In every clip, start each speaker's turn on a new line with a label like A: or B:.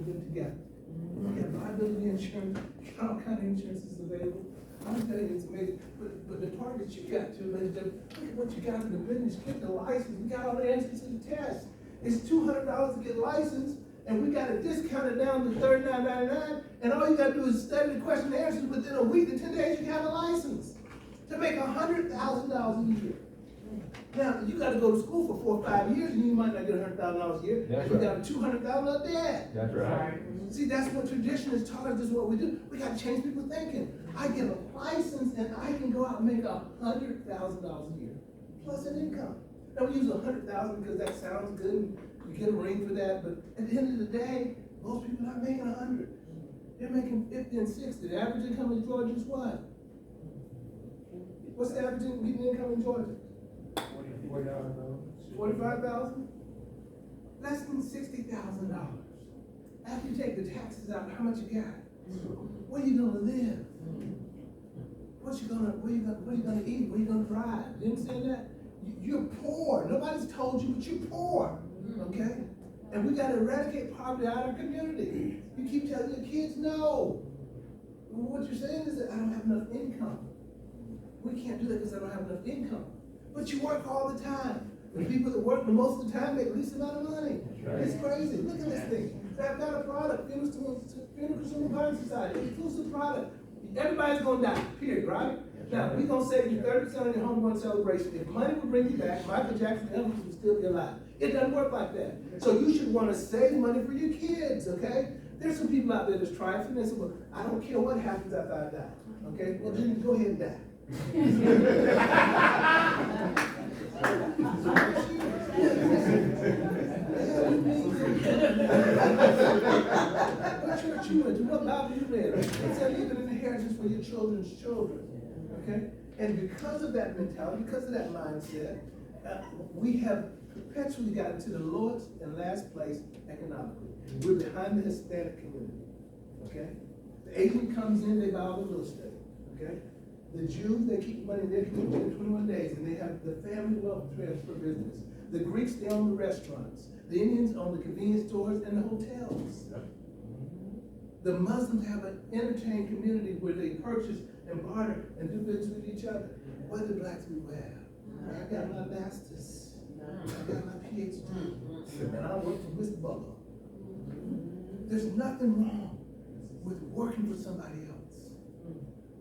A: them together. We have liability insurance, all kind of insurance is available. I'm telling you, it's amazing. But the part that you got to, look at what you got in the business, get the license, we got all the answers to the test. It's $200 to get licensed, and we got to discount it down to $39.99, and all you got to do is study the question and answers within a week to 10 days, you can have a license to make $100,000 a year. Now, you got to go to school for 4 or 5 years, and you might not get $100,000 a year.
B: That's
A: you
B: right.
A: got $200,000 a debt.
B: That's right.
A: See, that's what tradition has taught us. This is what we do. We got to change people's thinking. I get a license, and I can go out and make $100,000 a year, plus an income. Now, we use $100,000 because that sounds good, and you get a ring for that, but at the end of the day, most people are not making 100. They're making 50 and 60. The average income in Georgia is what? What's the average median income in Georgia? 45,000? Less than $60,000. After you take the taxes out, how much you got? Where you gonna live? Where you gonna eat? Where you gonna drive? You understand that? You're poor. Nobody's told you, but you're poor. Okay? And we gotta eradicate poverty out of our community. You keep telling your kids no. What you're saying is that I don't have enough income. We can't do that because I don't have enough income. But you work all the time. The people that work the most of the time make the least amount of money.
B: Right.
A: It's crazy. Look at this thing. I've got a product, Funeral Consumer Buying Society, exclusive product. Everybody's gonna die, period, right? Now, we're gonna save you 30% on your homegoing celebration. If money would bring you back, Michael Jackson and Elvis would still be alive. It doesn't work like that. So you should wanna save money for your kids, okay? There's some people out there that's trifling. They say, well, I don't care what happens after I die, okay? Well, then go ahead and die. What church you went to? What Bible you read? It said leave an inheritance for your children's children. Okay? And because of that mentality, because of that mindset, we have perpetually gotten to the lowest and last place economically. We're behind the Hispanic community. Okay? The Asian comes in, they buy all the real estate. Okay? The Jews, they keep money in their community in 21 days, and they have the family wealth transfer business. The Greeks, they own the restaurants. The Indians own the convenience stores and the hotels. The Muslims have an entertained community where they purchase and barter and do business with each other. What do the blacks do well? I got my master's. I got my PhD. And I work for Mr. Bubba. There's nothing wrong with working for somebody else.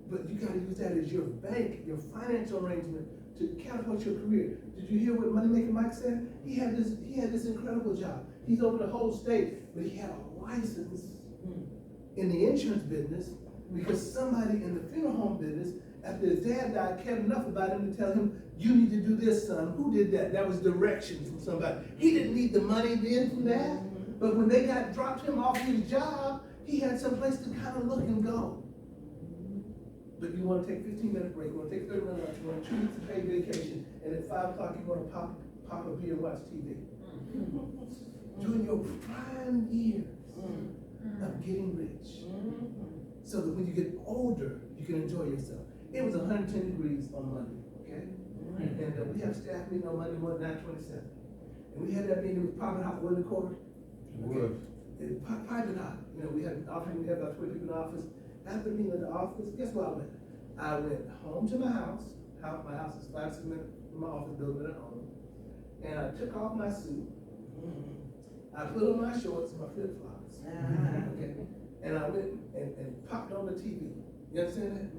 A: But you gotta use that as your bank, your financial arrangement to catapult your career. Did you hear what Moneymaker Mike said? He had this incredible job. He's over the whole state, but he had a license in the insurance business because somebody in the funeral home business, after his dad died, cared enough about him to tell him, you need to do this, son. Who did that? That was direction from somebody. He didn't need the money then from that, but when they dropped him off his job, he had some place to kind of look and go. But you want to take a 15-minute break, you want to take 30-minute lunch, you want 2 weeks of paid vacation, and at 5 o'clock you want to pop a beer and watch TV. During your prime years of getting rich, so that when you get older, you can enjoy yourself. It was 110 degrees on Monday, okay? And we have staff meeting on Monday morning, 9:27. And we had that meeting, it was popping hot, wasn't it, Corey? Okay. It piping hot. You know, we had about 20 people in the office. After being in the office, guess what I went? I went home to my house. My house is 5 minutes from my office building at home. And I took off my suit. I put on my shorts and my flip-flops. Okay. And I went and popped on the TV. You understand that?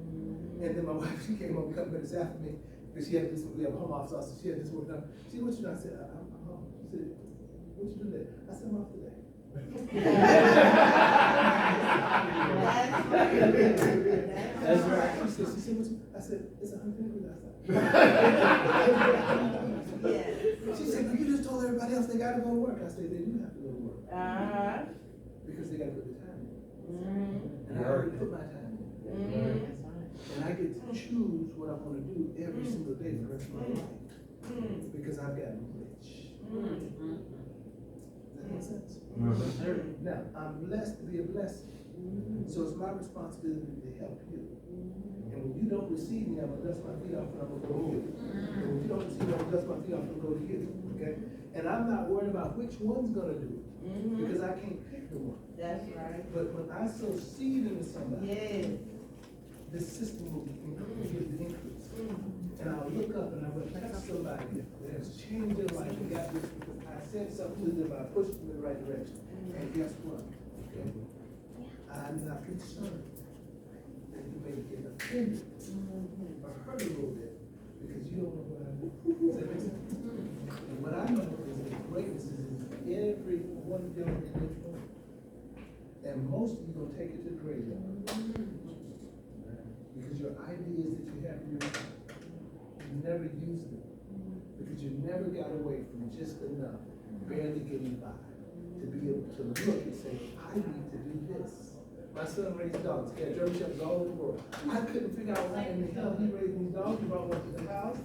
A: And then my wife, she came home a couple minutes after me because she had this, we have a home office also, she had this work done. She said, what you doing? I said, I'm home. She said, what you do there? I said, I'm off today. That's right. She said, what you, I said, it's 100 degrees outside. She said, well, you just told everybody else they gotta go to work. I said, they do have to go to work. Because they gotta put the time in. And I already put my time in. And I get to choose what I'm gonna do every single day for the rest of my life. Because I've gotten rich. Does that make sense? Now, I'm blessed to be a blessing. So it's my responsibility to help you. And when you don't receive me, I'm gonna dust my feet off and I'm gonna go to you. And when you don't receive me, I'm gonna dust my feet off and go to you. Okay? And I'm not worried about which one's gonna do it. Because I can't pick the one.
B: That's right.
A: But when I sow seed into somebody,
B: Yes.
A: the system will give the increase. And I'll look up and I will touch somebody that has changed their life and got this because I said something to them, I pushed them in the right direction. And guess what? Okay? I'm not concerned that you may get offended or hurt a little bit because you don't know what I do. Does that make sense? And what I know is that greatness is in every one of y'all in this room. And most of you gonna take it to the graveyard. Because your ideas that you have in your mind, you never use them. Because you never got away from just enough, barely getting by, to be able to look and say, I need to do this. My son raised dogs. He had German Shepherds all over the world. I couldn't figure out why in the hell he raised these dogs. He brought one to the house.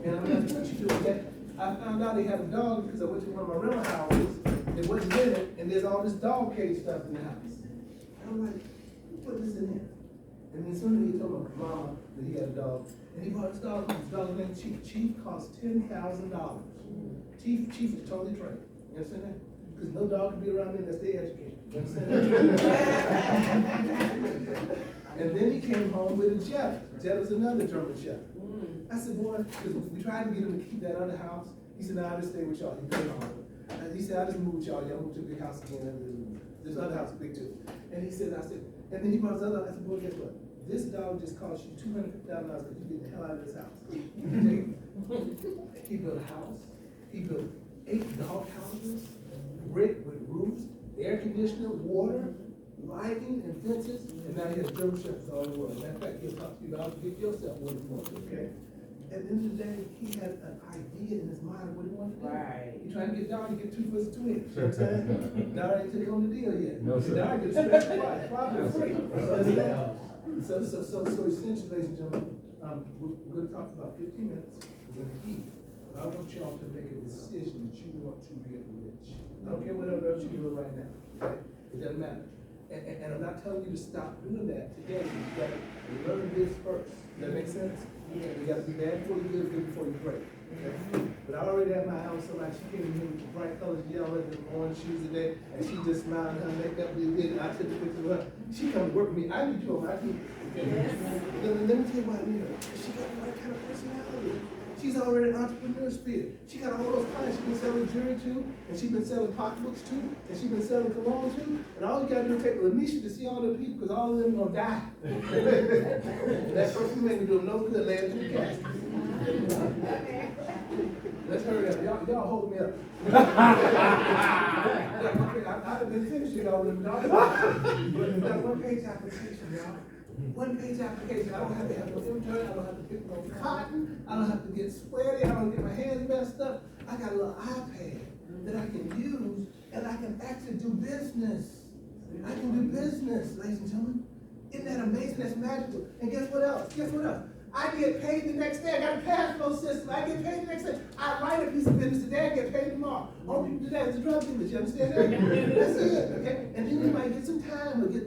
A: And I'm like, what you doing? That I found out he had a dog because I went to one of my rental houses. It wasn't in it, and there's all this dog cage stuff in the house. And I'm like, who put this in here? And then suddenly he told my mama that he had a dog. And he bought his dog. His dog named Chief. Chief cost $10,000. Chief is totally trained. You understand that? Because no dog can be around me unless they educated. You understand that? And then he came home with a Jet. Jet was another German Shepherd. I said, boy, because we tried to get him to keep that other house. He said, no, I'll just stay with y'all. He came home. And he said, I'll just move with y'all. Y'all move to a big house again. This other house is big too. And he said, and then he brought his other, I said, boy, guess what? This dog just cost you $250,000 because you get the hell out of this house. He built a house. He built 8 dog houses, brick with roofs, air conditioner, water, lighting, and fences, and now he has German Shepherds all over the world. Matter of fact, he'll talk to you about get yourself one of them, okay? At the end of the day, he had an idea in his mind of what he wanted to do.
B: Right.
A: He trying to get Dar to get 2 foot 2 inches. You know what I'm saying? Dar ain't took on the deal yet.
C: No, sir.
A: Dar gets special price, probably free. So essentially, ladies and gentlemen, we're going to talk for about 15 minutes. We're going to eat. But I want y'all to make a decision that you want to get rich. I don't care whatever else you're doing right now. Okay? It doesn't matter. And I'm not telling you to stop doing that today. You got to learn this first. Does that make sense? Yeah. You got to be bad before you good, good before you break. Okay? But I already have my house, so like she came in here with the bright colors, yellow, and orange shoes today, and she just smiled and her makeup did good, and I took a picture of her. She come to work with me. I need you on my team. Okay? Yes. Let me tell you why I need her. She got the right kind of personality. She's already an entrepreneur spirit. She got all those clients she's been selling jewelry to, and she's been selling pocketbooks to, and she's been selling cologne to, and all you gotta do is take Lanisha to see all the people, because all of them gonna die. That person made me do them no good, laying to the casket. Let's hurry up. Y'all hold me up. I've been finishing all of them. But we got 1-page application, y'all. 1-page application. I don't have to have no intern. I don't have to pick no cotton. I don't have to get sweaty. I don't get my hands messed up. I got a little iPad that I can use, and I can actually do business. I can do business, ladies and gentlemen. Isn't that amazing? That's magical. And guess what else? Guess what else? I get paid the next day. I got a cash flow system. I get paid the next day. I write a piece of business today. I get paid tomorrow. All people do that is a drug dealer. You understand that? That's it. Okay. And then you might get some time or get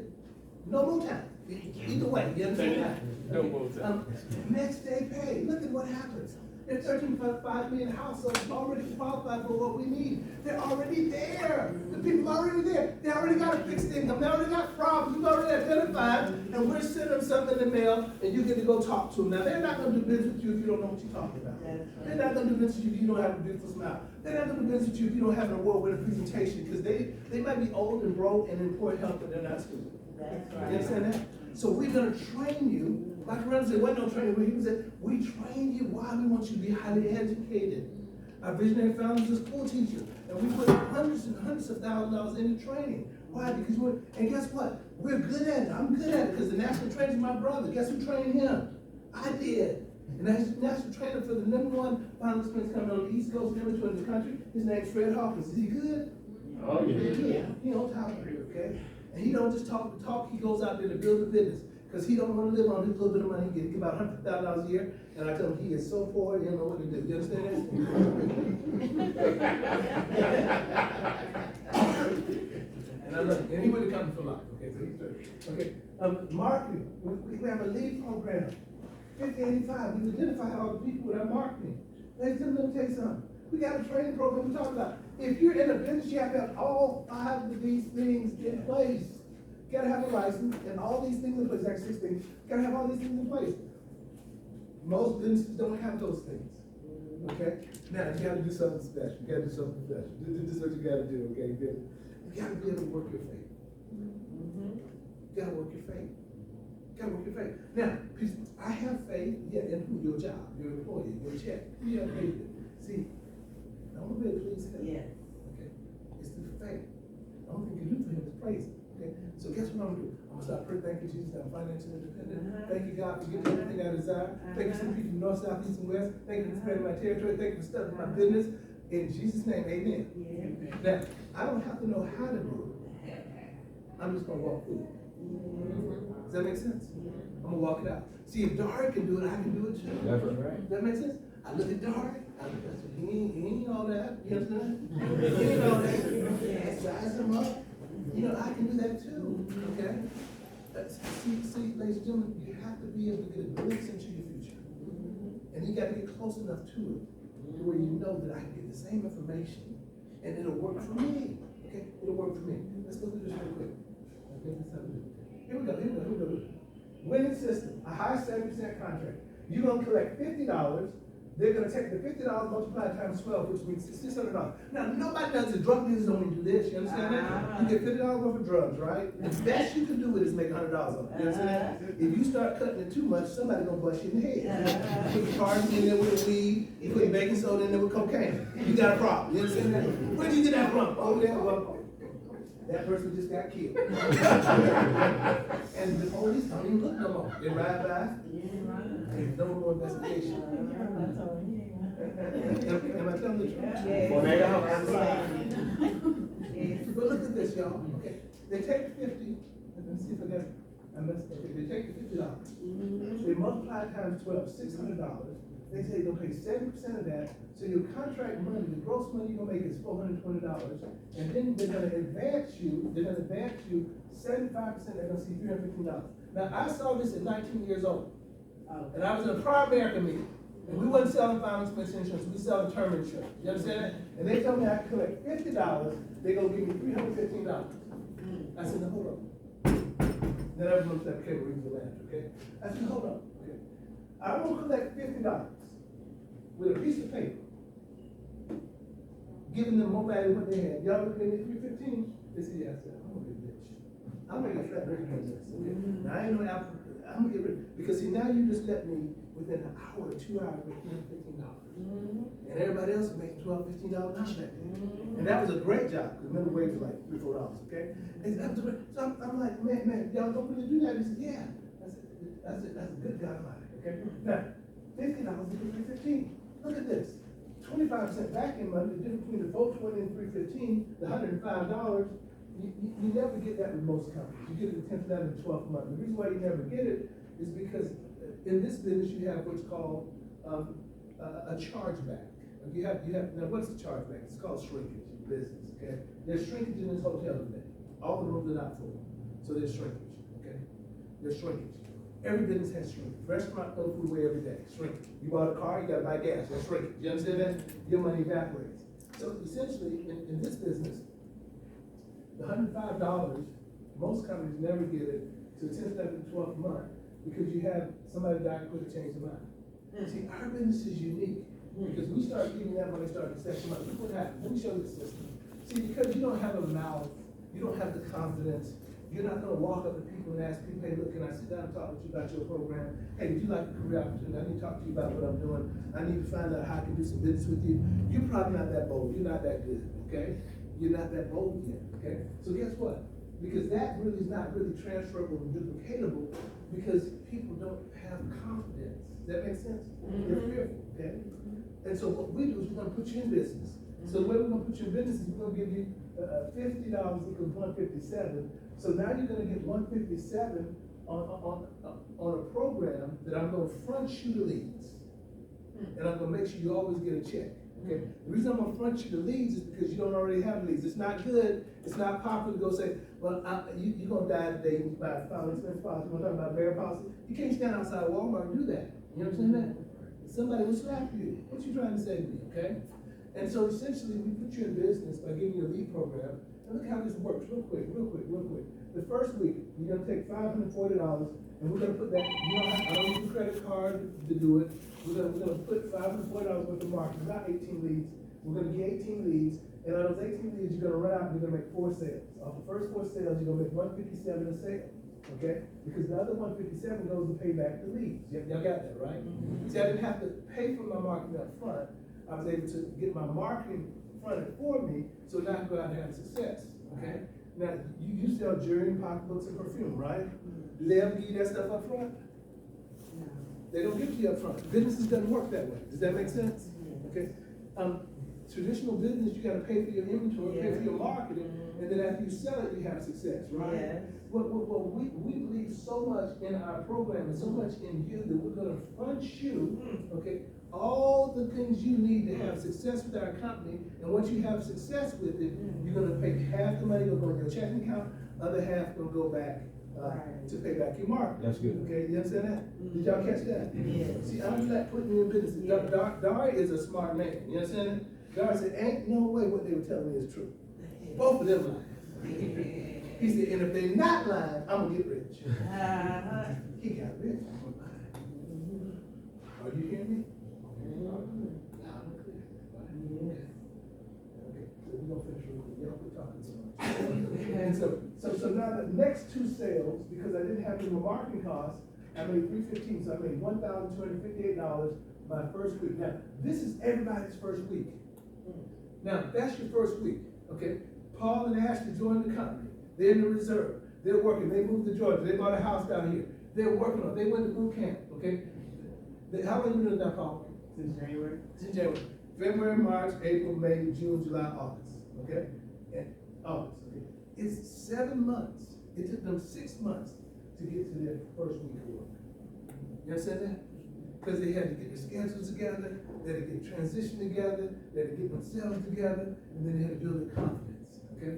A: no more time. Either way, you understand that?
C: No more time.
A: Next day pay. Look at what happens. There's 13.5 million households already qualified for what we need. They're already there. The people are already there. They already got a fixed income. They already got problems. We've already identified, and we're sending them something in the mail, and you get to go talk to them. Now, they're not going to do business with you if you don't know what you're talking about. They're not going to do business with you if you don't have a beautiful smile. They're not going to do business with you if you don't have an award-winning presentation, because they might be old and broke and in poor health, but they're not stupid.
B: That's right.
A: You understand that? So we're going to train you. Dr. Reynolds said, wasn't no training, but he said, we train you. Why? We want you to be highly educated. Our visionary founder is a school teacher, and we put hundreds and hundreds of thousands of dollars into training. Why? Because and guess what? We're good at it. I'm good at it because the national trainer is my brother. Guess who trained him? I did. And that's the national trainer for the #1 final sprints coming on the East Coast, number 2 in the country. His name's Fred Hawkins. Is he good?
C: Oh, yeah.
A: Yeah. He on top of it, okay? And he don't just talk the talk, he goes out there to build a business. Because he don't want to live on his little bit of money he gets about $100,000 a year. And I tell him he is so poor, he don't know what to do. You understand that? And I love him. And he would have come for life. Okay, so he's good. Okay. Marketing. We have a lead program. 5085. We've identified all the people with our marketing. Ladies and gentlemen, let me tell you something. We got a training program we talk about. If you're in a business, you have to have all 5 of these things in place. You gotta have a license and all these things in place, like 6 things. You gotta have all these things in place. Most businesses don't have those things. Okay? Now, you gotta do something special. You gotta do something special. This is what you gotta do, okay? You gotta be able to work your faith. You gotta work your faith. You gotta work your faith. Now, I have faith, yeah, in who? Your job, your employee, your check. Who you have faith in? See, the only way to please him, okay, is through faith. The only thing you do for him is praise him. Okay? So guess what I'm gonna do? I'm gonna start praying, thank you, Jesus, I'm financially independent. Thank you, God, for giving me everything I desire. Thank you for the people from north, south, east, and west. Thank you for spreading my territory. Thank you for studying my business. In Jesus' name, amen. Now, I don't have to know how to do it. I'm just gonna walk through it. Does that make sense? I'm gonna walk it out. See, if Dari can do it, I can do it too.
B: That's right.
A: Does that make sense? I look at Dari, he ain't all that, you understand? He ain't all that. Size him up. You know, I can do that too, okay? See, ladies and gentlemen, you have to be able to get a glimpse into your future. And you gotta get close enough to it, to where you know that I can get the same information, and it'll work for me, okay? It'll work for me. Let's go through this real quick. Okay, let's have a look. Here we go. Winning system, a high 70% contract. You're gonna collect $50. They're gonna take the $50 multiplied times 12, which means $600. Now, nobody does it. Drug dealers only do this. You understand that? You get $50 worth of drugs, right? The best you can do with it is make $100 on it. You understand that? If you start cutting it too much, somebody gonna bust you in the head. You put cards in there with weed. You put baking soda in there with cocaine. You got a problem. You understand that? Where did you get that from? Oh, yeah, well, that person just got killed. And the police don't even look no more. They ride by. There's no more investigation. Am I telling the truth? But look at this, y'all. Okay. They take 50. Let me see if I messed up. They take the $50. They multiply it times 12, $600. They say they'll pay 70% of that. So your contract money, the gross money you're gonna make is $420. And then they're gonna advance you 75%, they're gonna see $315. Now, I saw this at 19 years old. And I was in a prior America meeting. And we wasn't selling final expense insurance, we selling term insurance. You understand that? And they told me I could collect $50, they're gonna give me $315. I said, no, hold up. Then everyone said, okay, we're using the land, okay? I said, hold up, okay. I will collect $50 with a piece of paper, giving them more value than what they had. Y'all looking at $315? They said, yeah, I said, I'm gonna get rich. I'm gonna get fat rich from this. Okay? Now I ain't no African. I'm gonna get rich. Because see, now you just let me, within an hour or 2 hours, make $15. And everybody else is making $12, $15 an hour back then. And that was a great job, because minimum wage was like $3, $4, okay? And that was great. So I'm like, man, y'all don't really do that? He said, yeah. That's a good guideline, okay? Now, $50 equals $315. Look at this. 25% back in money, the difference between the $420 and $315, the $105, you never get that with most companies. You get it the 10th, 11th, 12th month. The reason why you never get it is because in this business you have what's called a chargeback. You have now what's the chargeback? It's called shrinkage in business. Okay, there's shrinkage in this hotel today. All the rooms are not full, so there's shrinkage. Okay, there's shrinkage. Every business has shrinkage. Restaurant throw food away every day. Shrinkage. You bought a car, you gotta buy gas. That's shrinkage. You understand that? Your money evaporates. So essentially, in this business, the $105, most companies never get it to the 10th, 11th, 12th month because you have somebody die quick to change their mind. See, our business is unique because we start giving that money, start to second month. Look what happens. Let me show you the system. See, because you don't have a mouth, you don't have the confidence, you're not going to walk up to people and ask people, hey, look, can I sit down and talk with you about your program? Hey, would you like a career opportunity? I need to talk to you about what I'm doing. I need to find out how I can do some business with you. You're probably not that bold. You're not that good, okay? You're not that bold yet, okay? So guess what? Because that really is not really transferable and duplicatable because people don't have confidence. Does that make sense? They're fearful, okay? And so what we do is we're going to put you in business. So the way we're going to put you in business is we're going to give you $50 equals $157. So now you're going to get $157 on a program that I'm going to front you the leads. And I'm going to make sure you always get a check. Okay. The reason I'm gonna front you the leads is because you don't already have leads. It's not good. It's not popular to go say, well, you're gonna die today and you buy a final expense policy. We're talking about bear policy. You can't stand outside Walmart and do that. You understand that? Somebody will slap you. What you trying to say to me? Okay. And so essentially, we put you in business by giving you a lead program. And look how this works, real quick. The first week, you're gonna take $540, and we're gonna put that, I don't use a credit card to do it. We're gonna put $540 worth of marketing, about 18 leads. We're gonna get 18 leads, and out of those 18 leads, you're gonna run out and you're gonna make 4 sales. Off the first 4 sales, you're gonna make 157 a sale, okay? Because the other 157 goes to pay back the leads. Y'all got that, right? See, I didn't have to pay for my marketing up front. I was able to get my marketing funded for me, so now I can go out and have success, okay? Now, you sell jewelry, pocketbooks, and perfume, right? Do they ever give you that stuff up front?
B: No.
A: They don't give it to you up front. Businesses doesn't work that way. Does that make sense? Okay. Traditional business, you gotta pay for your inventory, pay for your marketing, and then after you sell it, you have success, right?
B: Yes.
A: Well, we believe so much in our program and so much in you that we're gonna fund you, okay, all the things you need to have success with our company. And once you have success with it, you're gonna pay half the money, will go in your checking account, other half will go back to pay back your market.
C: That's good.
A: Okay, you understand that? Did y'all catch that?
B: Yes.
A: See, I'm not putting you in business.
B: Yes.
A: Dari is a smart man. You understand that? Dari said, ain't no way what they were telling me is true. Both of them lying. He said, and if they not lying, I'm gonna get rich. He got rich. Are you hearing me? Loud and clear. Okay. So we're gonna finish real quick. Y'all quit talking so much. And so now the next 2 sales, because I didn't have any more marketing costs, I made $315, so I made $1,258 my first week. Now, this is everybody's first week. Now, that's your first week, okay? Paul and Ashley joined the company. They're in the reserve. They're working. They moved to Georgia. They bought a house down here. They're working on it. They went to boot camp, okay? How long have you been doing that, Paul?
B: Since January.
A: Since January. February, March, April, May, June, July, August, okay? And August, okay? It's 7 months. It took them 6 months to get to their first week of work. You understand that? Because they had to get their schedules together, they had to get transition together, they had to get themselves together, and then they had to build their confidence, okay?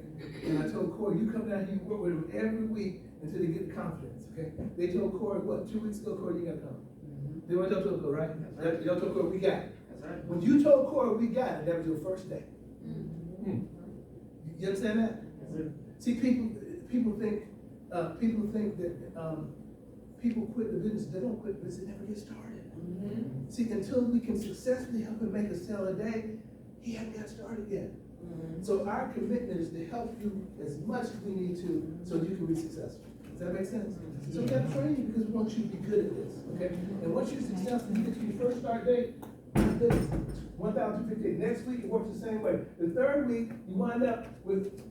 A: And I told Corey, you come down here, you work with them every week until they get the confidence, okay? They told Corey, what, 2 weeks ago, Corey, you gotta come. They went up to Corey, right?
B: That's right.
A: Y'all told Corey, we got it.
B: That's right.
A: When you told Corey we got it, that was your first day. You understand that?
B: Yes, sir.
A: See, people think that people quit the business. They don't quit because they never get started. See, until we can successfully help him make a sale a day, he hasn't got started yet. So our commitment is to help you as much as we need to so you can be successful. Does that make sense? So we got to train you because we want you to be good at this, okay? And once you're successful, you get to your first start date, 1,258. Next week, it works the same way. The third week, you wind up with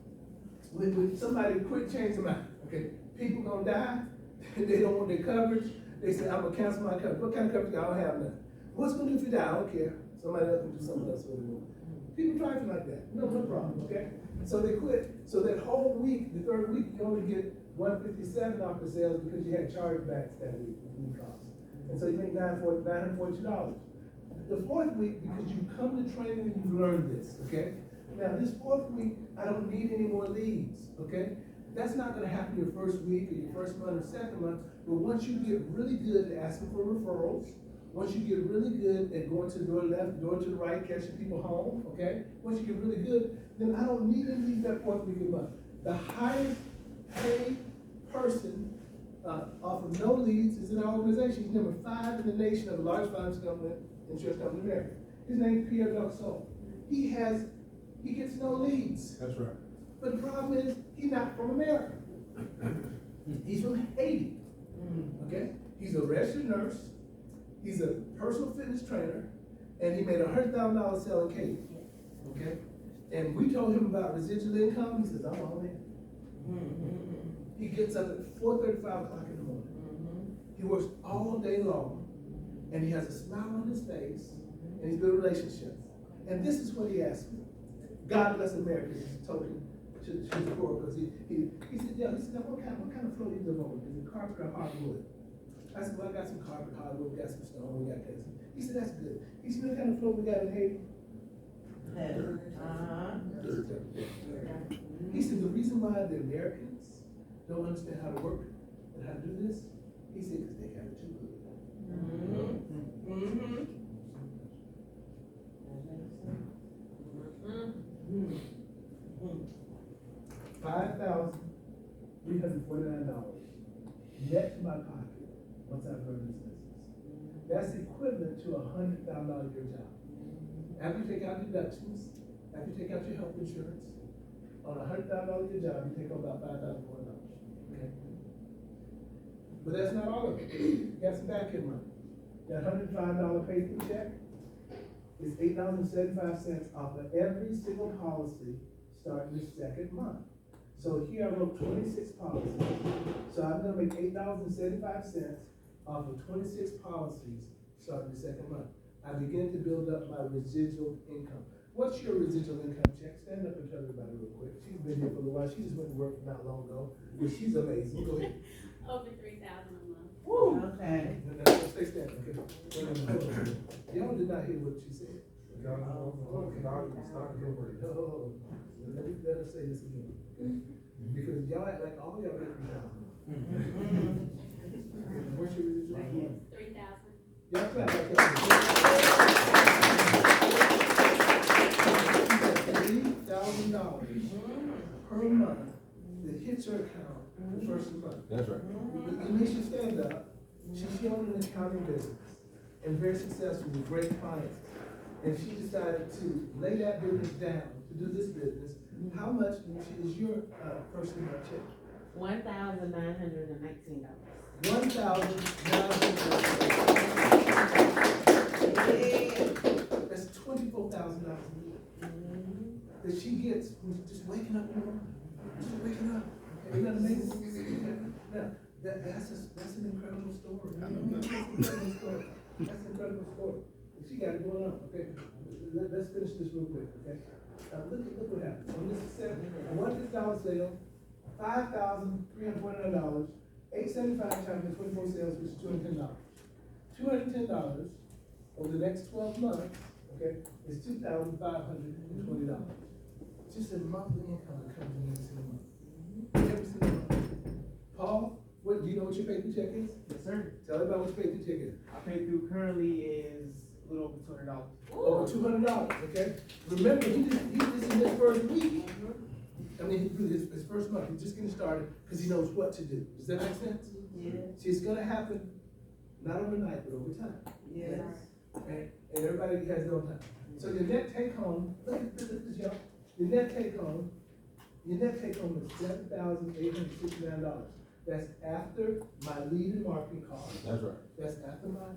A: somebody quit, change them out, okay? People gonna die, they don't want their coverage. They say, I'm gonna cancel my coverage. What kind of coverage? I don't have none. What's gonna do if you die? I don't care. Somebody else can do something else with it. People driving like that. No problem, okay? So they quit. So that whole week, the third week, you only get 157 off the sales because you had chargebacks that week, costs. And so you make $942. The fourth week, because you come to training and you've learned this, okay? Now this fourth week, I don't need any more leads, okay? That's not gonna happen your first week or your first month or second month, but once you get really good at asking for referrals, once you get really good at going to the door to the left, door to the right, catching people home, okay? Once you get really good, then I don't need any leads that fourth week of the month. The highest paid person off of no leads is in our organization. He's number 5 in the nation of the largest insurance company in America. His name is Pierre Doxon. He gets no leads.
C: That's right.
A: But the problem is, he's not from America. He's from Haiti, okay? He's a registered nurse, he's a personal fitness trainer, and he made $100,000 selling cake, okay? And we told him about residual income, he says, I'm on it. He gets up at 4:35 o'clock in the morning. He works all day long, and he has a smile on his face, and he's built relationships. And this is what he asked me. God bless America, he told him. Because he said, yeah, he said, now what kind of floor do you live on? Is it carpet or hardwood? I said, well, I got some carpet, hardwood, we got some stone, we got this. He said, that's good. He said, what kind of floor we got in Haiti? He said, the reason why the Americans don't understand how to work and how to do this, he said, because they got it too good. $5,349 net to my pocket once I've run this business. That's equivalent to $100,000 a year job. After you take out deductions, after you take out your health insurance, on $100,000 a year job, you take home about $5,400. Okay? But that's not all of it. You got some back end money. That $105 pay through check is $8.75 off of every single policy starting the second month. So here I wrote 26 policies. So I'm gonna make $8.75 off of 26 policies starting the second month. I begin to build up my residual income. What's your residual income check? Stand up and tell everybody real quick. She's been here for a little while. She just went to work not long ago. But she's amazing. Go ahead.
C: Over 3,000 a month.
A: Woo!
B: Okay.
A: Stay standing, okay? Y'all did not hear what she said. Okay. Let us say this again. Because y'all act like all y'all get $3,000. What's your residual?
C: 3,000.
A: Y'all clap like $3,000 per month that hits her account the first of the month.
D: That's right.
A: It makes you stand up. She owned an accounting business and very successful with great clients. And she decided to lay that business down to do this business. How much is your first of the month check?
B: $1,919.
A: $1,919. That's $24,000 a year that she gets from just waking up in the morning. Just waking up. Isn't that amazing? Now, that's an incredible story. That's an incredible story. That's an incredible story. She got it going on. Okay, let's finish this real quick. Okay, look what happened. So this is $100 sale, $5,349. $875 times the 24 sales, which is $210. $210 over the next 12 months, okay, is $2,520. Just a monthly income that comes in every single month. Every single month. Paul, what do you know what your paper check is?
B: Yes, sir.
A: Tell everybody what your paper check is.
B: Our pay through currently is a little over $200.
A: Over $200, okay? Remember, he this is his first week. I mean, his first month, he's just getting started because he knows what to do. Does that make sense?
B: Yeah.
A: See, it's gonna happen, not overnight, but over time.
B: Yes.
A: And everybody has their own time. So your net take home, look at this, y'all. Your net take home is $7,869. That's after my lead and marketing costs.
D: That's right.
A: That's after my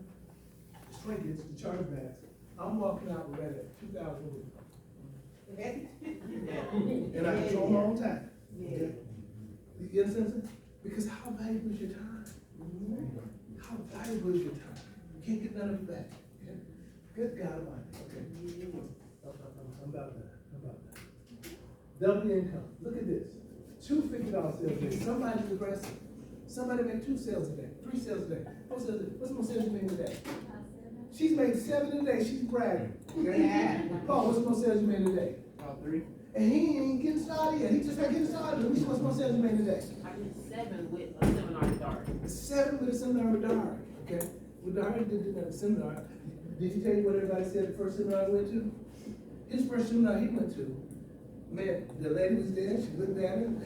A: shrinkage, the chargebacks. I'm walking out with that at $2,000. And I control my own time.
B: Yeah.
A: You understand? Because how valuable is your time? How valuable is your time? You can't get none of it back. Okay? Good God Almighty. Okay. I'm about that. Double income. Look at this. Two $50 sales a day. Somebody's aggressive. Somebody made 2 sales a day, 3 sales a day. What's the most sales you made today? She's made 7 a day. She's bragging. Okay?
B: Yeah.
A: Paul, what's the most sales you made today?
B: About 3.
A: And he ain't getting started yet. He just not getting started. Let me see what's the most sales you made today.
B: I did 7 with a seminar with Dart.
A: 7 with a seminar with Dark. Okay? With Dark did the seminar. Did he tell you what everybody said the first seminar I went to? His first seminar he went to. Man, the lady was there, she looked at him.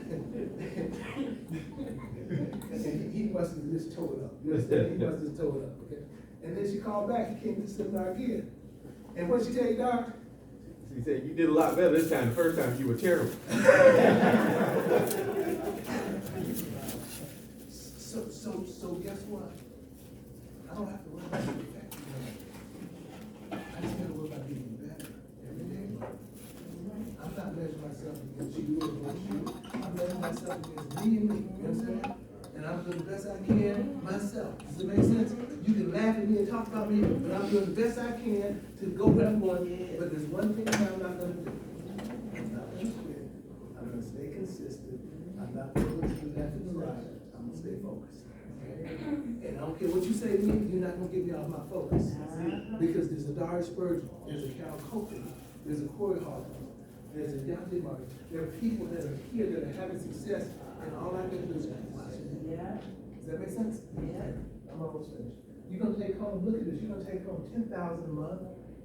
A: And he must have just tore it up. You understand? He must have just tore it up, okay? And then she called back, he came to the seminar again. And what she tell you, Doc?
D: She said, you did a lot better this time. The first time you were terrible.
A: So guess what? I don't have to worry about getting better. I just gotta worry about getting better every day. I'm not measuring myself against you or against you. I'm measuring myself against me and me. You understand? And I'm doing the best I can myself. Does it make sense? You can laugh at me and talk about me, but I'm doing the best I can to go where I'm going. But there's one thing I'm not gonna do. I'm not gonna quit. I'm gonna stay consistent. I'm not gonna look to the left and the right. I'm gonna stay focused. And I don't care what you say to me, you're not gonna get me off my focus. Because there's a Darius Spurgeon, there's a Cal Copeland, there's a Corey Hawkins, there's a Deontay Martin. There are people that are here that are having success, and all I can do is watch it.
B: Yeah.
A: Does that make sense?
B: Yeah.
A: I'm almost finished. You're gonna take home, look at this, you're gonna take home $10,000 a month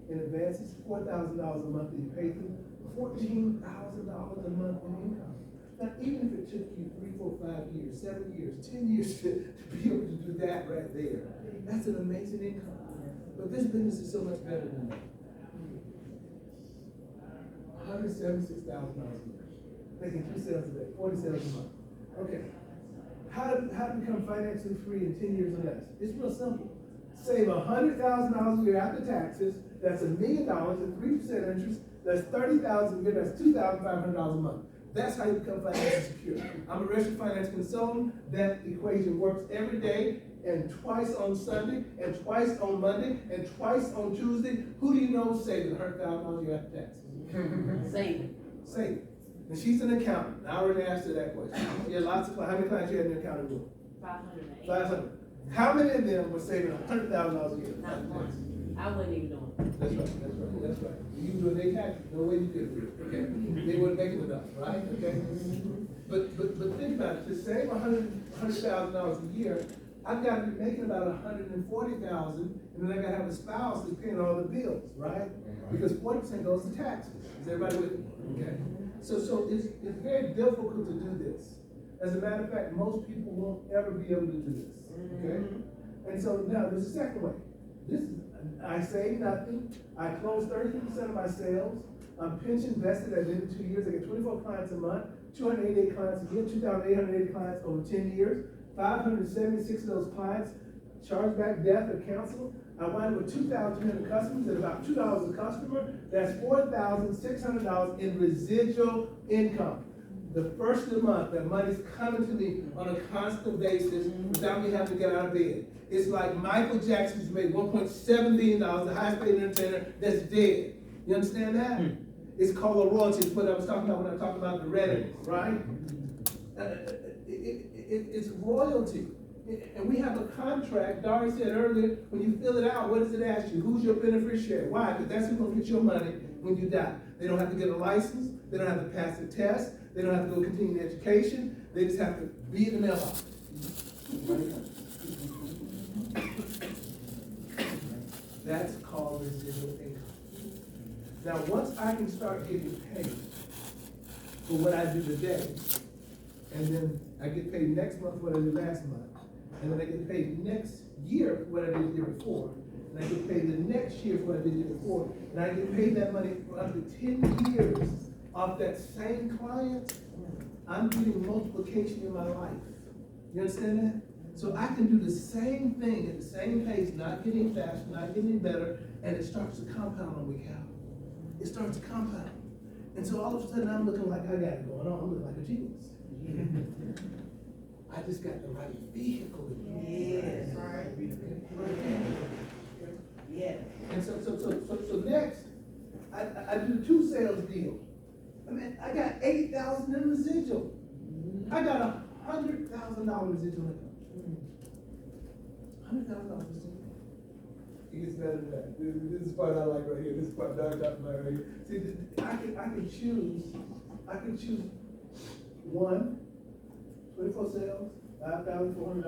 A: in advances, $4,000 a month that you pay through, $14,000 a month in income. Now, even if it took you 3, 4, 5 years, 7 years, 10 years to be able to do that right there, that's an amazing income. But this business is so much better than that. $176,000 a year, making 2 sales a day, 40 sales a month. Okay. How to become financially free in 10 years or less? It's real simple. Save $100,000 a year after taxes. That's $1 million at 3% interest. That's $30,000 a year. That's $2,500 a month. That's how you become financially secure. I'm a registered finance consultant. That equation works every day, and twice on Sunday, and twice on Monday, and twice on Tuesday. Who do you know is saving $100,000 a year after taxes?
B: Same.
A: Save. And she's an accountant. I already asked her that question. Yeah, lots of clients. How many clients you had in your accounting room?
B: 508.
A: 500. How many of them were saving $100,000 a year?
B: Not one. I wasn't even doing it.
A: That's right. That's right. You can do it, they tax. No way you could do it. Okay. They wouldn't make it enough, right? Okay. But think about it. To save $100,000 a year, I've got to be making about $140,000, and then I got to have a spouse that's paying all the bills, right? Because 40% goes to taxes. Is everybody with me? Okay. So it's very difficult to do this. As a matter of fact, most people won't ever be able to do this. Okay? And so now there's a second way. This is, I save nothing. I close 30% of my sales. I'm pension vested at the end of 2 years. I get 24 clients a month, 288 clients a year, 2,880 clients over 10 years. 576 of those clients charge back death or cancel. I wind up with 2,200 customers at about $2 a customer. That's $4,600 in residual income. The first of the month, that money's coming to me on a constant basis without me having to get out of bed. It's like Michael Jackson, who's made $1.7 billion, the highest paid entertainer, that's dead. You understand that? It's called a royalty. It's what I was talking about when I talked about the revenue, right? It's royalty. And we have a contract. Dari said earlier, when you fill it out, what does it ask you? Who's your beneficiary? Why? Because that's who's going to get your money when you die. They don't have to get a license. They don't have to pass a test. They don't have to go continue education. They just have to be in the mailbox. That's called residual income. Now, once I can start getting paid for what I do today, and then I get paid next month for what I did last month, and then I get paid next year for what I did the year before, and I get paid the next year for what I did the year before, and I get paid that money for up to 10 years off that same client, I'm getting multiplication in my life. You understand that? So I can do the same thing at the same pace, not getting faster, not getting better, and it starts to compound on me, Cal. It starts to compound. And so all of a sudden I'm looking like I got it going on. I'm looking like a genius. I just got the right vehicle.
B: Yes, right. Yes.
A: And so next, I do 2 sales deals. I mean, I got 8,000 in residual. I got $100,000 residual income. $100,000 residual. It gets better than that. This is the part I like right here. This is the part that I'm talking about right here. See, I can choose 1, 24 sales, $5,400,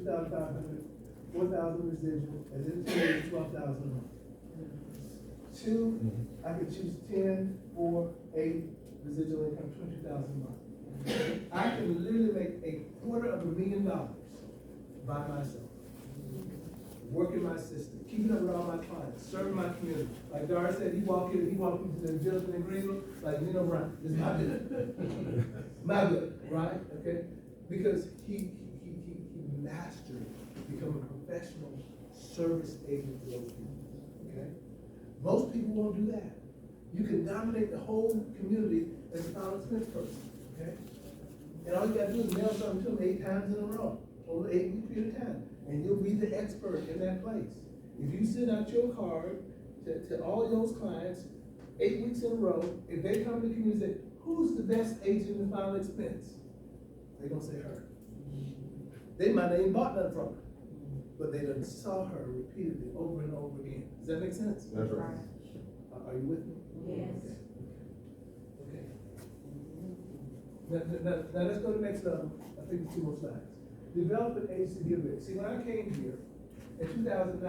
A: $2,500, $4,000 residual, and then 2 years, $12,000 a month. 2, I could choose 10, 4, 8 residual income, $20,000 a month. I can literally make $250,000 by myself. Working my system, keeping up with all my clients, serving my community. Like Dar said, he walked into the building in Greenville like Nino Brown. This is my good. My good, right? Okay? Because he mastered becoming a professional service agent for those people. Okay? Most people won't do that. You can dominate the whole community as a final expense person. Okay? And all you gotta do is mail something to them 8 times in a row, over 8 week period of time. And you'll be the expert in that place. If you send out your card to all those clients 8 weeks in a row, if they come to the community and say, who's the best agent in final expense? They're gonna say her. They might not even bought nothing from her, but they done saw her repeatedly over and over again. Does that make sense?
D: That's right.
A: Are you with me?
B: Yes.
A: Okay. Now let's go to the next level. I think it's 2 more slides. Develop an agency to get rich. See, when I came here in 2009,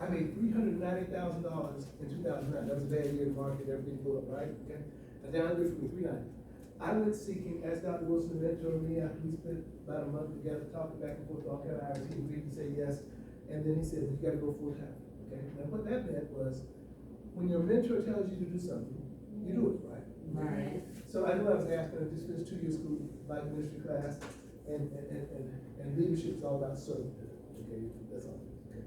A: I made $390,000 in 2009. That was a bad year in the market, everything blew up, right? Okay. And down here from 390. I went seeking, as Dr. Wilson mentored me, after we spent about a month together, talking back and forth, all kind of hours, he agreed to say yes. And then he said, you gotta go full time, okay? Now, what that meant was, when your mentor tells you to do something, you do it, right?
B: Right.
A: So I knew I was asking, I just finished 2 years school, Bible ministry class, and leadership is all about serving, okay? That's all, okay?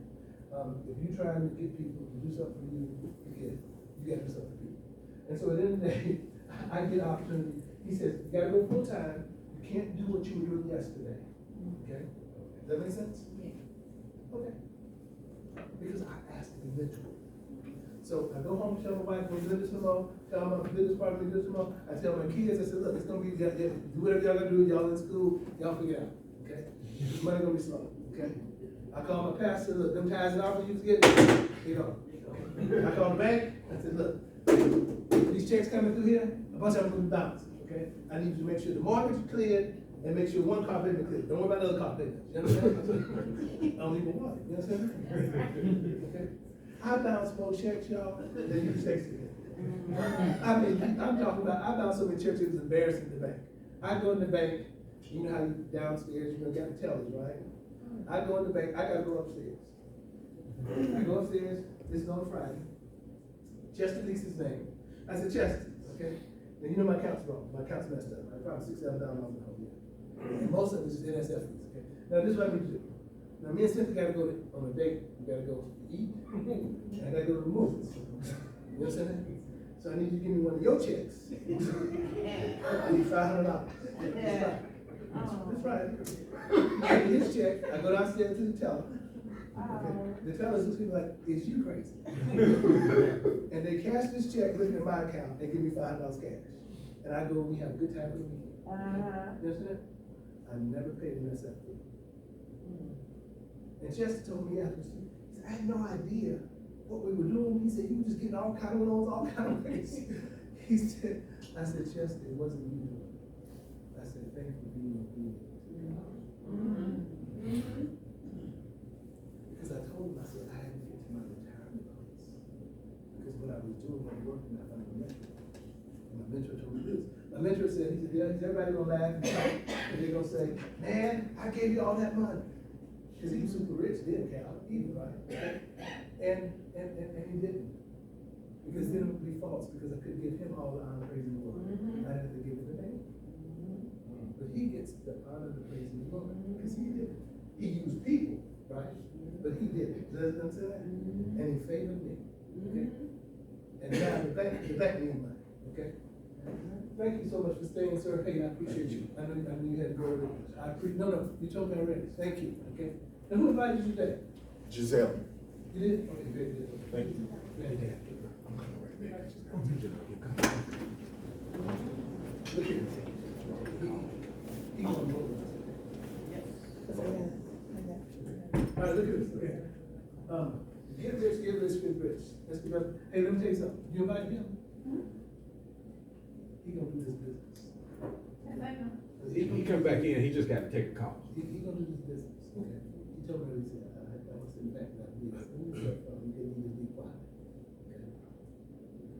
A: If you're trying to get people to do something for you, forget it. You gotta do something for people. And so at the end of the day, I get an opportunity. He says, you gotta go full time. You can't do what you were doing yesterday. Okay? Does that make sense?
B: Yeah.
A: Okay. Because I asked to be mentored. So I go home, tell my wife, go do this tomorrow, tell my business partner, do this tomorrow. I tell my kids, I said, look, it's gonna be, do whatever y'all gotta do, y'all in school, y'all figure it out, okay? This money gonna be slow, okay? I call my pastor, look, them tithes and offers you was getting, you know. I call the bank, I said, look, these checks coming through here, a bunch of them gonna be bounced, okay? I need you to make sure the mortgage is cleared and make sure one car payment cleared. Don't worry about the other car payment. You understand? I don't even want it, you understand? Okay? I bounce more checks, y'all, than you checks today. I mean, I'm talking about, I bounce so many checks, it was embarrassing in the bank. I go in the bank, you know how you downstairs, you know, got the tellers, right? I go in the bank, I gotta go upstairs. I go upstairs, this is on Friday. Chester leaks his name. I said, Chester, okay? Now, you know my account's wrong, my account's messed up. I probably $6,000 in the whole year. And most of it is just NSF fees, okay? Now, this is what I need to do. Now, me and Cynthia gotta go on a date, we gotta go eat, and I gotta go to the movies. You understand that? So I need you to give me one of your checks. I need $500. That's right. I get his check, I go downstairs to the teller. Okay. The teller looks at me like, is you crazy? And they cash this check, look at my account, they give me $500 cash. And I go, we have a good time for the weekend. You understand? I never paid an SF fee. And Chester told me after, he said, I had no idea what we were doing. He said, you were just getting all kind of loans, all kind of ways. He said, I said, Chester, it wasn't you doing it. I said, thank you for being obedient to God. Because I told him, I said, I had to get to my retirement place. Because what I was doing when working, I found a mentor. And my mentor told me this. My mentor said, he said, yeah, everybody gonna laugh and they're gonna say, man, I gave you all that money. Because he was super rich, didn't Cal, either, right? And he didn't. Because then it would be false, because I couldn't give him all the honor, praise, and glory. I had to give it to him. But he gets the honor, the praise, and glory, because he did it. He used people, right? But he did it. Does that say that? And he favored me. Okay? And now the bank needs money. Okay? Thank you so much for staying, sir. Hey, I appreciate you. I knew you had to go over. No, you told me already. Thank you. Okay? And who invited you today?
E: Giselle.
A: You did? Okay, very good.
E: Thank you.
A: Very good. Look here. He gonna vote. All right, look at this. Okay. Get rich, get rich, get rich. That's because, hey, let me tell you something. You invited him? He gonna do this business.
D: He come back in, he just gotta take a call.
A: He gonna do this business. Okay. He told me what he said. I was sitting back like this. And he said, he didn't need to be quiet. Okay.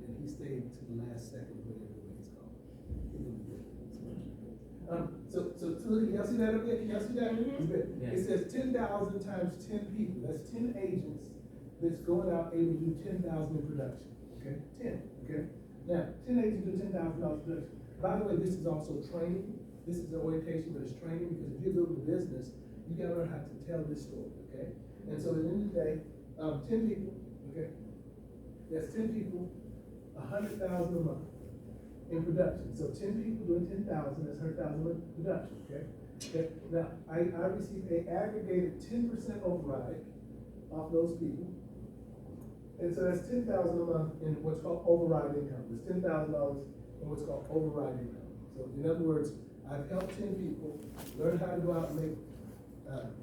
A: And he stayed to the last second, whatever the way it's called. He gonna do it. So look, y'all see that up there? Can y'all see that?
B: Yeah.
A: It says 10,000 times 10 people. That's 10 agents that's going out able to do 10,000 in production. Okay? 10. Okay? Now, 10 agents do $10,000 production. By the way, this is also training. This is orientation, but it's training, because if you're building a business, you gotta learn how to tell this story, okay? And so at the end of the day, 10 people, okay? That's 10 people, 100,000 a month in production. So 10 people doing 10,000, that's 100,000 in production, okay? Okay. Now, I received an aggregated 10% override off those people. And so that's 10,000 a month in what's called override income. There's $10,000 in what's called override income. So in other words, I've helped 10 people learn how to go out and make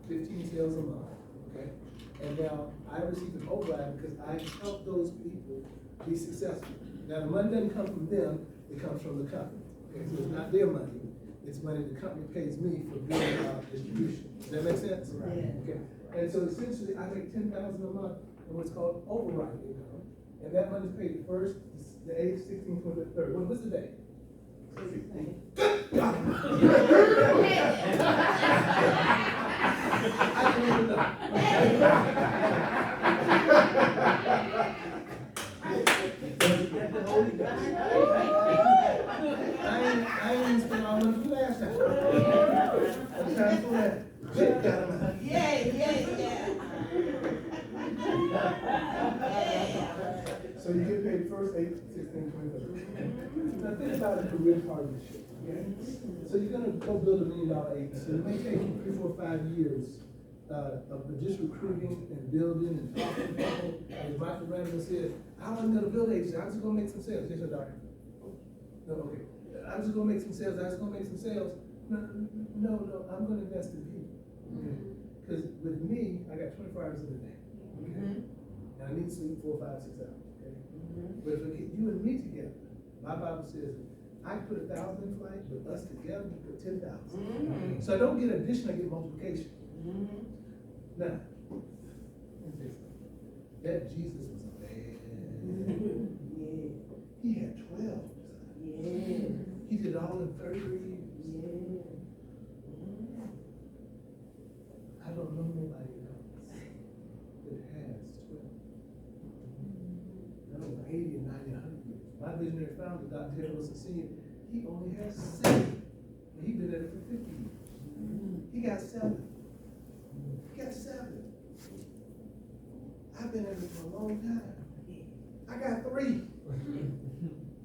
A: 15 sales a month, okay? And now I receive an override because I helped those people be successful. Now the money doesn't come from them, it comes from the company. Okay, so it's not their money, it's money the company pays me for doing distribution. Does that make sense?
B: Right.
A: Okay. And so essentially I make $10,000 a month in what's called override income. And that money's paid first, the age 16 to the third. What's the day? Good God. I don't even know. I ain't spent all money last time. I'm trying for that. Good God. So you get paid first 8, 16, 20. Now think about a career partnership, okay? So you're gonna go build $1 million agency. It may take you 3, 4, 5 years of just recruiting and building and talking to people. As Michael Randall said, I wasn't gonna build an agency, I was just gonna make some sales. Yes, sir, doctor? No, okay. I'm just gonna make some sales, I was gonna make some sales. No, I'm gonna invest in people. Because with me, I got 24 hours in the day. Okay? And I need to sleep 4, 5, 6 hours. Okay? But if we get you and me together, my Bible says, I can put 1,000 in flight, but us together, we put 10,000. So I don't get addition, I get multiplication. Now, let me tell you something. That Jesus was a man. He had 12. He did it all in 33 years. I don't know nobody else that has 12. I don't know, 80 and 90, 100 years. My visionary founder, Dr. Terry Wilson Sr., he only has 7. And he's been at it for 50 years. He got 7. He got 7. I've been at it for a long time. I got 3.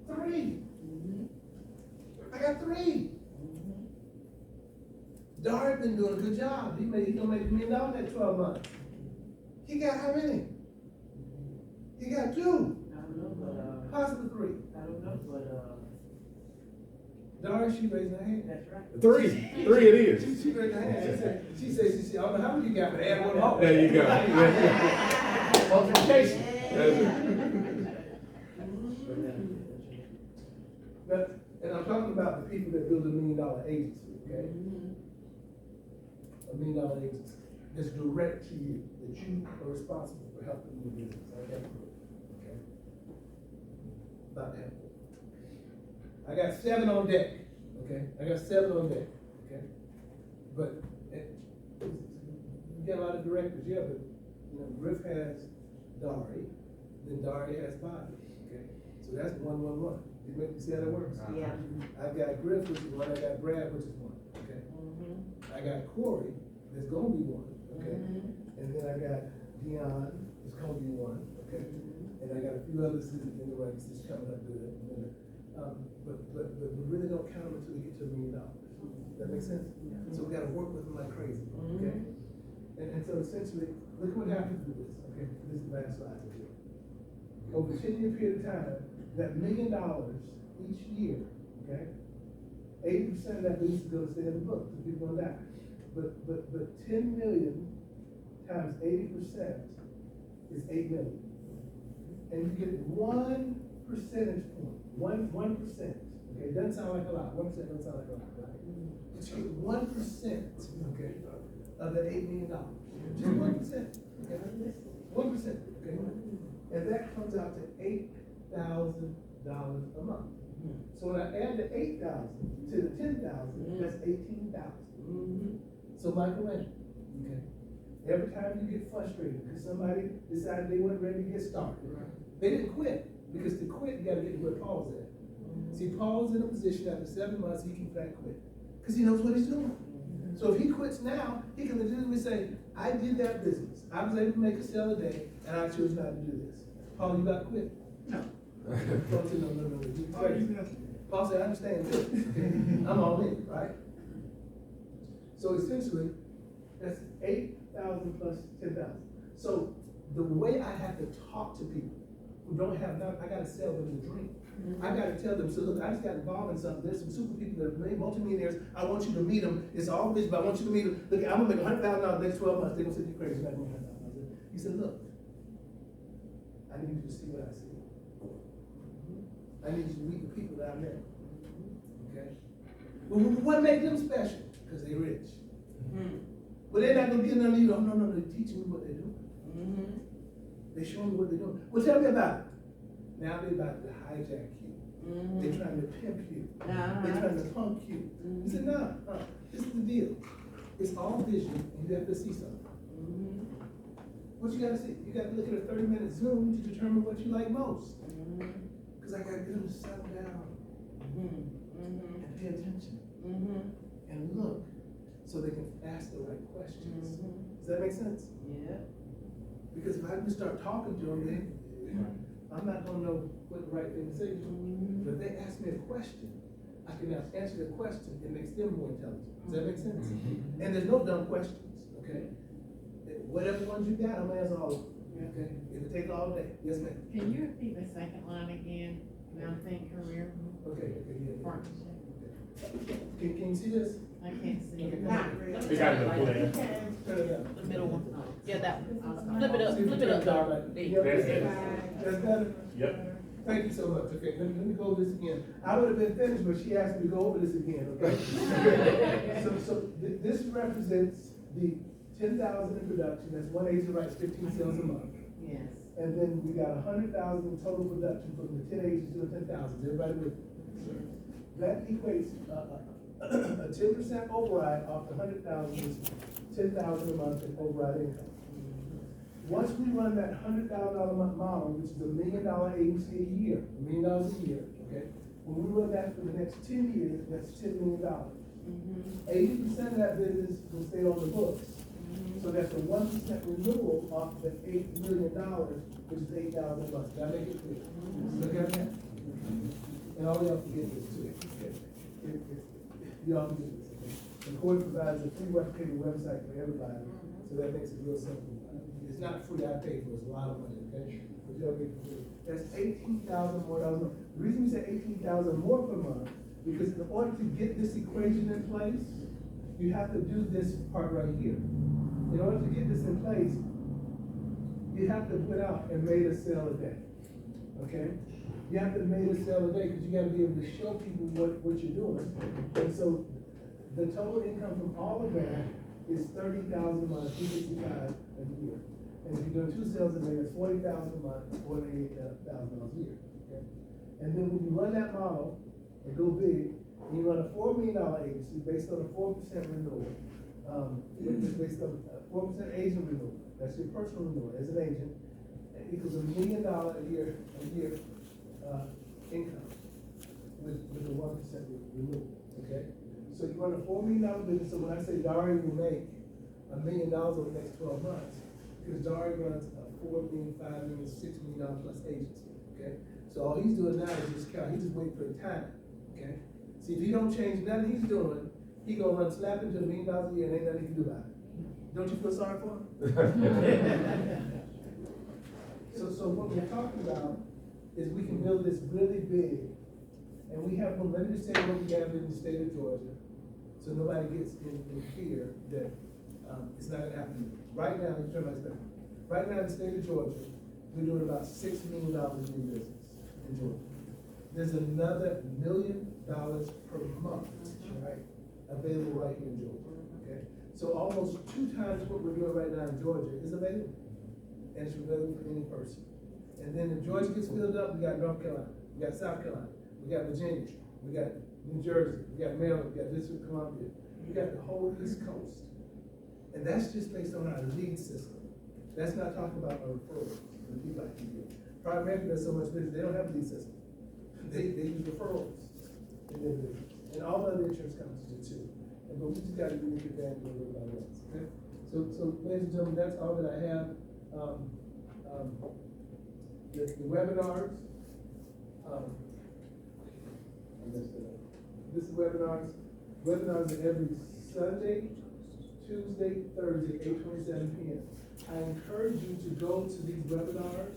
A: 3. I got 3. Dart been doing a good job. He gonna make $1 million in that 12 months. He got how many? He got 2.
B: I don't know, but,
A: Possibly 3.
B: I don't know, but,
A: Dart, she raised her hand.
B: that's right.
D: 3 it is.
A: She raised her hand. She said, I don't know how many you got, but add one more.
D: There you go. Yeah.
A: Multiplication.
D: That's it.
A: And I'm talking about the people that build $1 million agency, okay? $1 million agency that's direct to you, that you are responsible for helping your business, okay? Okay. About that. I got 7 on deck, okay? I got 7 on deck, okay? But you got a lot of directors, yeah, but you know, Griff has Dari, then Dari has Bobby, okay? So that's 1, 1, 1. You see how that works?
B: Yeah.
A: I've got Griff, which is 1, I got Brad, which is 1, okay? I got Corey, that's gonna be 1, okay? And then I got Dion, it's gonna be 1, okay? And I got a few others in the ranks that's coming up good. But we really don't count them until we get to $1 million. That makes sense? So we gotta work with them like crazy, okay? And so essentially, look what happens with this, okay? This is the last slide here. Over a 10-year period of time, that $1 million each year, okay? 80% of that business is gonna stay in the book, because people gonna die. But 10 million times 80% is 8 million. And you get 1 percentage point, 1%. Okay, it doesn't sound like a lot. 1% doesn't sound like a lot, right? But you get 1%, okay, of the $8 million. Just 1%. Okay? 1%. Okay? And that comes out to $8,000 a month. So when I add the 8,000 to the 10,000, that's 18,000. So Michael Landry, okay? Every time you get frustrated because somebody decided they weren't ready to get started, they didn't quit. Because to quit, you gotta get to where Paul's at. See, Paul's in a position after 7 months, he can flat quit. Because he knows what he's doing. So if he quits now, he can legitimately say, I did that business. I was able to make a sale a day, and I chose not to do this. Paul, you got to quit? No. Paul said, no. Paul said, I understand this. I'm all in, right? So essentially, that's 8,000 plus 10,000. So the way I have to talk to people who don't have enough, I got to sell them the dream. I got to tell them, so look, I just got involved in something. There's some super people that are multimillionaires. I want you to meet them. It's all rich, but I want you to meet them. Look, I'm going to make $100,000 next 12 months. They're going to say, you're crazy. You're not going to make $100,000. He said, look, I need you to see what I see. I need you to meet the people that I met. Okay? Well, what made them special? Because they're rich. But they're not going to get none of you. No, they're teaching me what they're doing. They're showing me what they're doing. Well, tell me about it. Now they're about to hijack you. They're trying to pimp you.
B: Uh-huh.
A: They're trying to punk you. He said, no, this is the deal. It's all vision, and you have to see something. What you gotta see? You gotta look at a 30-minute Zoom to determine what you like most. Because I gotta get them to settle down and pay attention and look so they can ask the right questions. Does that make sense?
B: Yeah.
A: Because if I just start talking to them, then I'm not gonna know what the right thing to say to them. But if they ask me a question, I can now answer the question. It makes them more intelligent. Does that make sense? And there's no dumb questions, okay? Whatever ones you got, I'm gonna answer all of them, okay? It'll take all day. Yes, ma'am.
E: Can you repeat the second line again? Mountain career
A: Okay, yeah.
E: partnership.
A: Can you see this?
E: I can't see it.
D: They got it up there.
A: Turn it up.
E: The middle one. Yeah, that one.
C: Flip it up,
A: See if
C: flip
A: you
C: it
A: turn
C: up.
A: down right.
C: There.
A: Yep,
D: That's it.
A: That's better?
D: Yep.
A: Thank you so much. Okay, let me go over this again. I would have been finished, but she asked me to go over this again, okay? This represents the 10,000 in production. That's one agent writes 15 sales a month.
E: Yes.
A: And then we got 100,000 in total production from the 10 agents to the 10,000. Everybody with me? That equates a 10% override off the 100,000 is 10,000 a month in override income. Once we run that $100,000 a month model, which is $1 million agency a year, $1 million a year, okay? When we run that for the next 10 years, that's $10 million. 80% of that business will stay on the books. So that's a 1% renewal off the $8 million, which is $8,000 a month. Did I make it clear? Look at that. And all y'all can get this too. Y'all can get this. Okay? The court provides a free replicated website for everybody, so that makes it real simple. It's not free, I pay for it, it's a lot of money, okay? But y'all get it free. That's 18,000 more dollars a month. The reason we say 18,000 more per month, because in order to get this equation in place, you have to do this part right here. In order to get this in place, you have to put out and made a sale a day, okay? You have to made a sale a day because you gotta be able to show people what you're doing. And so the total income from all of that is 30,000 a month, 265 a year. And if you're doing 2 sales a day, it's 40,000 a month, $48,000 a year, okay? And then when you run that model and go big, and you run a $4 million agency based on a 4% renewal, based on 4% agent renewal, that's your personal renewal as an agent, it equals $1 million a year income with a 1% renewal, okay? So you run a $4 million business, so when I say Dari will make $1 million over the next 12 months, because Dari runs a $4 million, $5 million, $6 million plus agency, okay? So all he's doing now is just count, he's just waiting for the time, okay? See, if he don't change nothing he's doing, he gonna run slap into $1 million a year and ain't nothing he can do about it. Don't you feel sorry for him? So what we're talking about is we can build this really big, and we have, let me just say what we have in the state of Georgia, so nobody gets in fear that it's not gonna happen. Right now, let me turn my spectrum. Right now in the state of Georgia, we're doing about $6 million in new business in Georgia. There's another $1 million per month, right, available right here in Georgia, okay? So almost 2 times what we're doing right now in Georgia is available, and it's available for any person. And then if Georgia gets filled up, we got North Carolina, we got South Carolina, we got Virginia, we got New Jersey, we got Maryland, we got District of Columbia, we got the whole East Coast. And that's just based on our lead system. That's not talking about our referrals, the people I can get. Private America does so much business, they don't have a lead system. They use referrals in their business. And all the other insurance companies do too. But we just gotta do the advantage of everybody else, okay? So ladies and gentlemen, that's all that I have. The webinars, this is webinars. Webinars are every Sunday, Tuesday, Thursday, 8:27 p.m. I encourage you to go to these webinars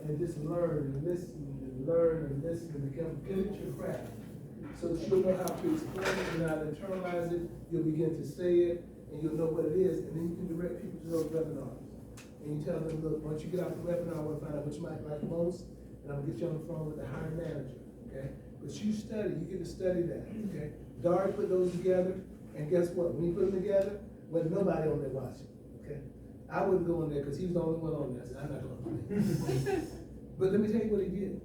A: and just learn and listen and learn and listen and become good at your craft. So that you'll know how to explain it and how to internalize it, you'll begin to say it, and you'll know what it is, and then you can direct people to those webinars. And you tell them, look, once you get out the webinar, I want to find out what you might like most, and I'm gonna get you on the phone with the hiring manager, okay? But you study, you get to study that, okay? Dari put those together, and guess what? When he put them together, wasn't nobody on there watching, okay? I wouldn't go on there because he was the only one on there, so I'm not going on there. But let me tell you what he did.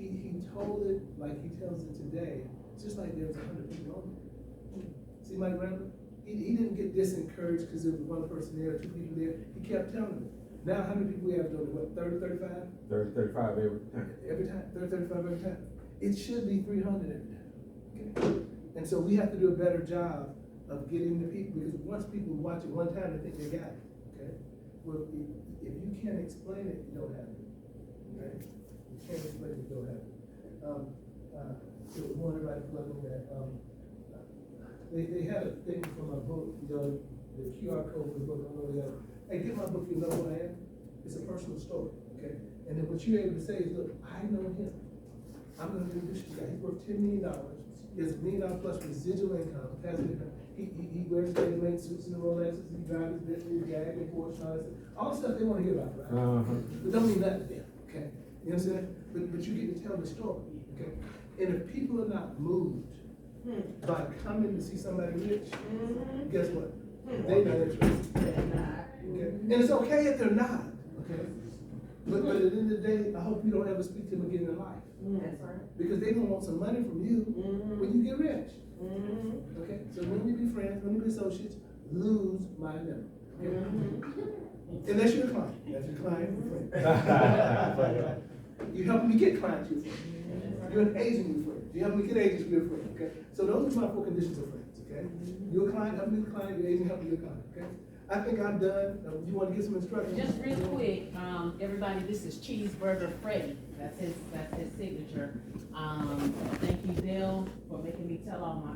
A: he told it like he tells it today, just like there's 100 people on it. See my grandma? He didn't get disencouraged because there was one person there, 2 people there. He kept telling it. Now, how many people we have doing it? What, 30, 35?
D: 30, 35 every time.
A: Every time, 30, 35 every time. It should be 300 every time. Okay? And so we have to do a better job of getting the people, because once people watch it one time, they think they got it. Okay? Well, if you can't explain it, you don't have it. Okay? You can't explain it, you don't have it. So we want everybody to plug in that. They had a thing from my book, you know, the QR code for the book, I don't know the other. Hey, get my book, you know who I am? It's a personal story, okay? And then what you're able to say is, look, I know him. I'm gonna introduce you guys. He's worth $10 million. He has $1 million plus residual income, passive income. He wears tailor-made suits and Rolexes, he drives his Bentley, his Jag, and Porsche, and all that stuff. All the stuff they wanna hear about, right? But don't mean nothing to them, okay? You know what I'm saying? But you get to tell the story, okay? And if people are not moved by coming to see somebody rich, guess what? They're not interested. Okay? And it's okay if they're not, okay? But at the end of the day, I hope you don't ever speak to them again in life.
B: That's right.
A: Because they're gonna want some money from you when you get rich. Okay? So when we be friends, when we be associates, lose my number. Okay? Unless you're a client. That's your client, your friend. You help me get clients, you're a friend. You're an agent, you're a friend. You help me get agents, you're a friend. Okay? So those are my 4 conditions of friends. Okay? You're a client, help me with a client, your agent, help me with a client. Okay? I think I'm done. You want to get some instructions?
E: Just real quick, everybody, this is Cheeseburger Freddy. That's his signature. Thank you, Bill, for making me tell all my